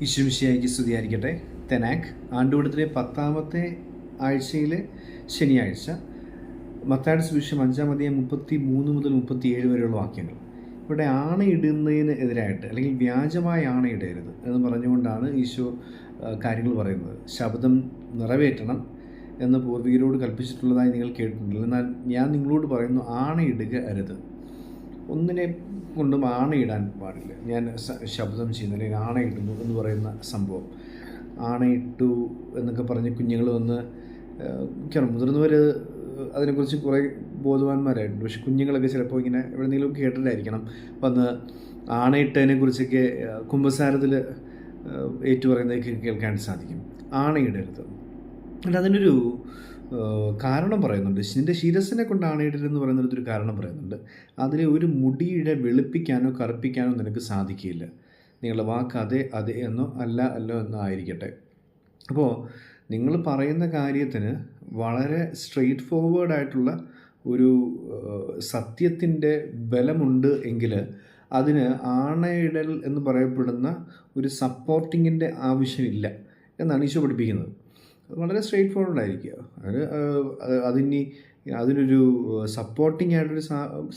ഈശ്വമിശിയായിക്ക് സ്തുതിയായിരിക്കട്ടെ. തെനാക്ക് ആണ്ടുകൂടത്തിലെ 10ാമത്തെ ആഴ്ചയിലെ ശനിയാഴ്ച, മത്തായിയുടെ സുവിശേഷം 5-ാം അധ്യായം 33 മുതൽ 37 വരെയുള്ള വാക്യങ്ങൾ. ഇവിടെ ആണയിടുന്നതിന് എതിരായിട്ട്, അല്ലെങ്കിൽ വ്യാജമായ ആണയിടരുത് എന്ന് പറഞ്ഞുകൊണ്ടാണ് ഈശോ കാര്യങ്ങൾ പറയുന്നത്. ശബ്ദം നിറവേറ്റണം എന്ന് പൂർവികരോട് കൽപ്പിച്ചിട്ടുള്ളതായി നിങ്ങൾ കേട്ടിട്ടുണ്ടല്ലോ, എന്നാൽ ഞാൻ നിങ്ങളോട് പറയുന്നു, ആണയിടുക അരുത്. ഒന്നിനെ കൊണ്ടും ആണയിടാൻ പാടില്ല. ഞാൻ ശബ്ദം ചെയ്യുന്നു അല്ലെങ്കിൽ ആണയിടുന്നു എന്ന് പറയുന്ന സംഭവം, ആണയിട്ടു എന്നൊക്കെ പറഞ്ഞ് കുഞ്ഞുങ്ങൾ വന്ന് മിക്കവാറും മുതിർന്നവർ അതിനെക്കുറിച്ച് കുറേ ബോധവാന്മാരായിട്ടുണ്ട്. പക്ഷെ കുഞ്ഞുങ്ങളൊക്കെ ചിലപ്പോൾ ഇങ്ങനെ എവിടെയെങ്കിലും കേട്ടിട്ടായിരിക്കണം വന്ന് ആണയിട്ടതിനെക്കുറിച്ചൊക്കെ കുമ്പസാരത്തിൽ ഏറ്റുപറയുന്നതൊക്കെ കേൾക്കാൻ സാധിക്കും. ആണയിടരുത്. എന്നിട്ട് അതിനൊരു കാരണം പറയുന്നുണ്ട്. നിൻ്റെ ശിരസിനെ കൊണ്ട് ആണയിടരുതെന്ന് പറയുന്നൊരു കാരണം പറയുന്നുണ്ട്. അതിലെ ഒരു മുടിയുടെ വെളുപ്പിക്കാനോ കറുപ്പിക്കാനോ നിനക്ക് സാധിക്കില്ല. നിങ്ങളുടെ വാക്ക് അതെ അതെ എന്നോ അല്ല അല്ലോ എന്നോ ആയിരിക്കട്ടെ. അപ്പോൾ നിങ്ങൾ പറയുന്ന കാര്യത്തിന് വളരെ സ്ട്രെയിറ്റ് ഫോർവേഡായിട്ടുള്ള ഒരു സത്യത്തിൻ്റെ ബലമുണ്ട് എങ്കിൽ അതിന് ആണയിടൽ എന്ന് പറയപ്പെടുന്ന ഒരു സപ്പോർട്ടിങ്ങിൻ്റെ ആവശ്യമില്ല എന്നാണ് ഈശോ പഠിപ്പിക്കുന്നത്. വളരെ സ്ട്രെയിറ്റ് ഫോർവേഡ് ആയിരിക്കുക. അതിനൊരു സപ്പോർട്ടിങ് ആയിട്ടൊരു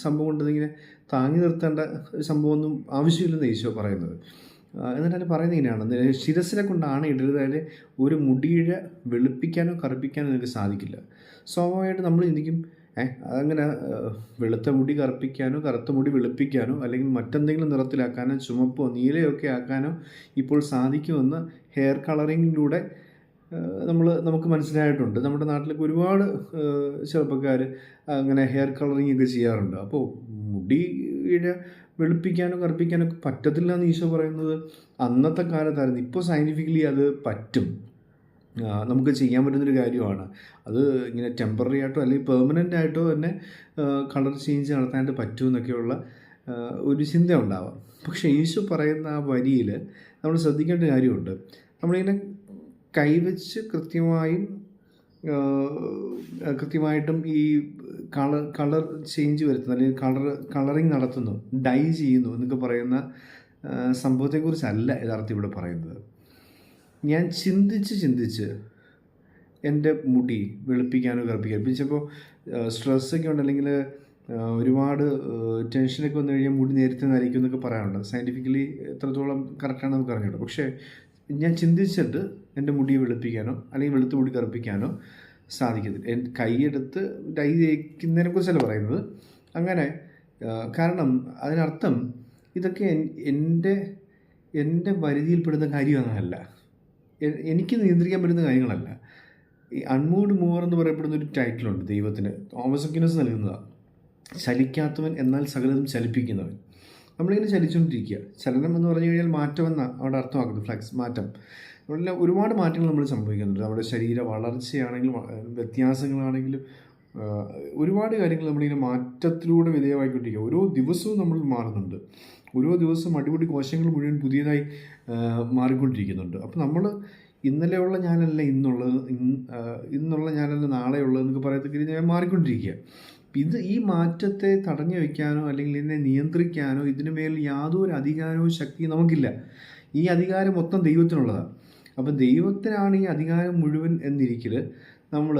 സംഭവം ഉണ്ടെന്നിങ്ങനെ താങ്ങി നിർത്തേണ്ട ഒരു സംഭവമൊന്നും ആവശ്യമില്ലെന്ന് ഈശോ പറയുന്നത്. എന്നിട്ട് അതിന് പറയുന്നത് ഇങ്ങനെയാണ്, ശിരസിനെ കൊണ്ടാണ് ഇടരുത്. അതിൽ ഒരു മുടിയുടെ വെളുപ്പിക്കാനോ കറുപ്പിക്കാനോ നിനക്ക് സാധിക്കില്ല. സ്വാഭാവികമായിട്ട് നമ്മൾ ചിന്തിക്കും, അതങ്ങനെ വെളുത്ത മുടി കറുപ്പിക്കാനോ കറുത്ത മുടി വെളുപ്പിക്കാനോ അല്ലെങ്കിൽ മറ്റെന്തെങ്കിലും നിറത്തിലാക്കാനോ ചുമപ്പോ നീലയോ ഒക്കെ ആക്കാനോ ഇപ്പോൾ സാധിക്കുമെന്ന് ഹെയർ കളറിങ്ങിലൂടെ നമുക്ക് മനസ്സിലായിട്ടുണ്ട്. നമ്മുടെ നാട്ടിലൊക്കെ ഒരുപാട് ചെറുപ്പക്കാർ അങ്ങനെ ഹെയർ കളറിങ് ഒക്കെ ചെയ്യാറുണ്ട്. അപ്പോൾ മുടിയുടെ വെളുപ്പിക്കാനോ കറുപ്പിക്കാനോ ഒക്കെ പറ്റത്തില്ല എന്ന് ഈശോ പറയുന്നത് അന്നത്തെ കാലത്തായിരുന്നു. ഇപ്പോൾ സയൻറ്റിഫിക്കലി അത് പറ്റും, നമുക്ക് ചെയ്യാൻ പറ്റുന്നൊരു കാര്യമാണ്. അത് ഇങ്ങനെ ടെമ്പററി ആയിട്ടോ അല്ലെങ്കിൽ പെർമനൻ്റ് ആയിട്ടോ തന്നെ കളർ ചേഞ്ച് നടത്താനായിട്ട് പറ്റുമെന്നൊക്കെയുള്ള ഒരു ചിന്ത ഉണ്ടാവാം. പക്ഷേ ഈശോ പറയുന്ന ആ വരിയിൽ നമ്മൾ ശ്രദ്ധിക്കേണ്ട കാര്യമുണ്ട്. നമ്മളിങ്ങനെ കൈവച്ച് കൃത്യമായിട്ടും ഈ കളർ ചേഞ്ച് വരുത്തുന്നു അല്ലെങ്കിൽ കളറിങ് നടത്തുന്നു, ഡൈ ചെയ്യുന്നു എന്നൊക്കെ പറയുന്ന സംഭവത്തെക്കുറിച്ചല്ല യഥാർത്ഥം ഇവിടെ പറയുന്നത്. ഞാൻ ചിന്തിച്ച് എൻ്റെ മുടി വെളുപ്പിക്കാനോ കറുപ്പിക്കാനോ, പിന്നെ ചിലപ്പോൾ സ്ട്രെസ്സൊക്കെ ഉണ്ട് അല്ലെങ്കിൽ ഒരുപാട് ടെൻഷനൊക്കെ വന്നു കഴിഞ്ഞാൽ മുടി നേരത്തെ നരയ്ക്കും എന്നൊക്കെ പറയാറുണ്ട്. സയൻറ്റിഫിക്കലി എത്രത്തോളം കറക്റ്റാണ് നമുക്ക് അറിഞ്ഞിട്ട്. പക്ഷേ ഞാൻ ചിന്തിച്ചിട്ട് എൻ്റെ മുടി വെളുപ്പിക്കാനോ അല്ലെങ്കിൽ വെളുത്ത മുടി കറുപ്പിക്കാനോ സാധിക്കത്തില്ല. കൈയെടുത്ത് ഡൈ തേക്കുന്നതിനെ കുറിച്ചല്ല പറയുന്നത് അങ്ങനെ. കാരണം അതിനർത്ഥം ഇതൊക്കെ എൻ്റെ പരിധിയിൽപ്പെടുന്ന കാര്യമൊന്നുമല്ല, എനിക്ക് നിയന്ത്രിക്കാൻ പറ്റുന്ന കാര്യങ്ങളല്ല. ഈ അൺമൂവ്ഡ് മൂവർ എന്ന് പറയപ്പെടുന്ന ഒരു ടൈറ്റിലുണ്ട് ദൈവത്തിന്, തോമസ് അക്വിനാസ് നൽകുന്നതാണ്. ചലിക്കാത്തവൻ എന്നാൽ സകലതും ചലിപ്പിക്കുന്നവൻ. നമ്മളിങ്ങനെ ചലിച്ചുകൊണ്ടിരിക്കുക. ചലനം എന്ന് പറഞ്ഞു കഴിഞ്ഞാൽ മാറ്റമെന്നാണ് അവിടെ അർത്ഥമാക്കുന്നത്. ഫ്ലക്സ്, മാറ്റം. അവിടെ ഒരുപാട് മാറ്റങ്ങൾ നമ്മൾ സംഭവിക്കുന്നുണ്ട്. നമ്മുടെ ശരീര വളർച്ചയാണെങ്കിലും വ്യത്യാസങ്ങളാണെങ്കിലും ഒരുപാട് കാര്യങ്ങൾ നമ്മളിങ്ങനെ മാറ്റത്തിലൂടെ വിധേയമായിക്കൊണ്ടിരിക്കുക. ഓരോ ദിവസവും നമ്മൾ മാറുന്നുണ്ട്. ഓരോ ദിവസവും അടിപൊളി കോശങ്ങൾ മുഴുവൻ പുതിയതായി മാറിക്കൊണ്ടിരിക്കുന്നുണ്ട്. അപ്പോൾ നമ്മൾ ഇന്നലെയുള്ള ഞാനല്ല ഇന്നുള്ളത്, ഇന്നുള്ള ഞാനല്ല നാളെയുള്ളത് എന്നൊക്കെ പറയത്തക്ക ഞാൻ മാറിക്കൊണ്ടിരിക്കുക. ഈ മാറ്റത്തെ തടഞ്ഞു വയ്ക്കാനോ അല്ലെങ്കിൽ ഇതിനെ നിയന്ത്രിക്കാനോ ഇതിന് മേൽ യാതൊരു അധികാരവും ശക്തിയും നമുക്കില്ല. ഈ അധികാരം മൊത്തം ദൈവത്തിനുള്ളതാണ്. അപ്പം ദൈവത്തിനാണ് ഈ അധികാരം മുഴുവൻ എന്നിരിക്കൽ നമ്മൾ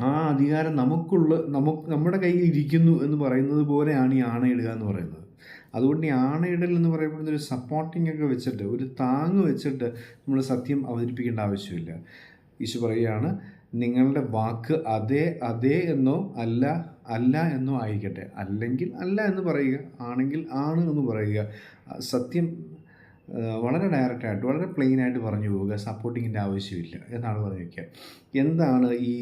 ആ അധികാരം നമ്മുടെ കയ്യിൽ ഇരിക്കുന്നു എന്ന് പറയുന്നത് പോലെയാണ് ഈ ആണയിടുക എന്ന് പറയുന്നത്. അതുകൊണ്ട് ഈ ആണയിടൽ എന്ന് പറയപ്പെടുന്ന ഒരു സപ്പോർട്ടിംഗ് ഒക്കെ വെച്ചിട്ട്, ഒരു താങ്ങ് വെച്ചിട്ട് നമ്മൾ സത്യം അവതരിപ്പിക്കേണ്ട ആവശ്യമില്ല. ഈശോ പറയുകയാണ്, നിങ്ങളുടെ വാക്ക് അതെ അതെ എന്നോ അല്ല അല്ല എന്നോ ആയിരിക്കട്ടെ. അല്ലെങ്കിൽ അല്ല എന്ന് പറയുക, ആണെങ്കിൽ ആണ് എന്ന് പറയുക. സത്യം വളരെ ഡയറക്റ്റായിട്ട് വളരെ പ്ലെയിനായിട്ട് പറഞ്ഞു പോവുക. സപ്പോർട്ടിങ്ങിൻ്റെ ആവശ്യമില്ല എന്നാണ് പറഞ്ഞു വയ്ക്കുക. എന്താണ് ഈ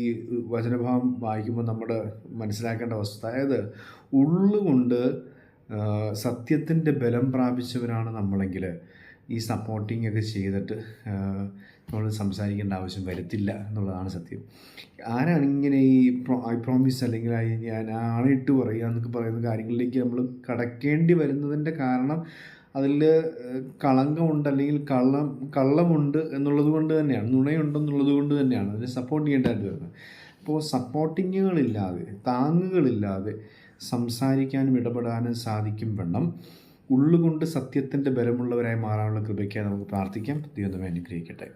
വചനഭാവം വായിക്കുമ്പോൾ നമ്മുടെ മനസ്സിലാക്കേണ്ട അവസ്ഥ? അതായത് ഉള്ളുകൊണ്ട് സത്യത്തിൻ്റെ ബലം പ്രാപിച്ചവരാണ് നമ്മളെങ്കിൽ ഈ സപ്പോർട്ടിങ് ഒക്കെ ചെയ്തിട്ട് നമ്മൾ സംസാരിക്കേണ്ട ആവശ്യം വരത്തില്ല എന്നുള്ളതാണ് സത്യം. ആരാണ് ഇങ്ങനെ ഈ ഐ പ്രോമിസ് അല്ലെങ്കിൽ ഞാൻ ആണിട്ട് പറയുക എന്നൊക്കെ പറയുന്ന കാര്യങ്ങളിലേക്ക് നമ്മൾ കടക്കേണ്ടി വരുന്നതിൻ്റെ കാരണം അതിൽ കളങ്കമുണ്ട് അല്ലെങ്കിൽ കള്ളമുണ്ട് എന്നുള്ളത് കൊണ്ട് തന്നെയാണ്, നുണയുണ്ടെന്നുള്ളത് കൊണ്ട് തന്നെയാണ് അതിനെ സപ്പോർട്ട് ചെയ്യേണ്ടതായിട്ട് വരുന്നത്. അപ്പോൾ സപ്പോർട്ടിങ്ങുകളില്ലാതെ, താങ്ങുകളില്ലാതെ സംസാരിക്കാനും ഇടപെടാനും സാധിക്കും വണ്ണം ഉള്ളുകൊണ്ട് സത്യത്തിൻ്റെ ബലമുള്ളവരായി മാറാനുള്ള കൃപയ്ക്കായി നമുക്ക് പ്രാർത്ഥിക്കാം. ദൈവം നമ്മെ അനുഗ്രഹിക്കട്ടെ.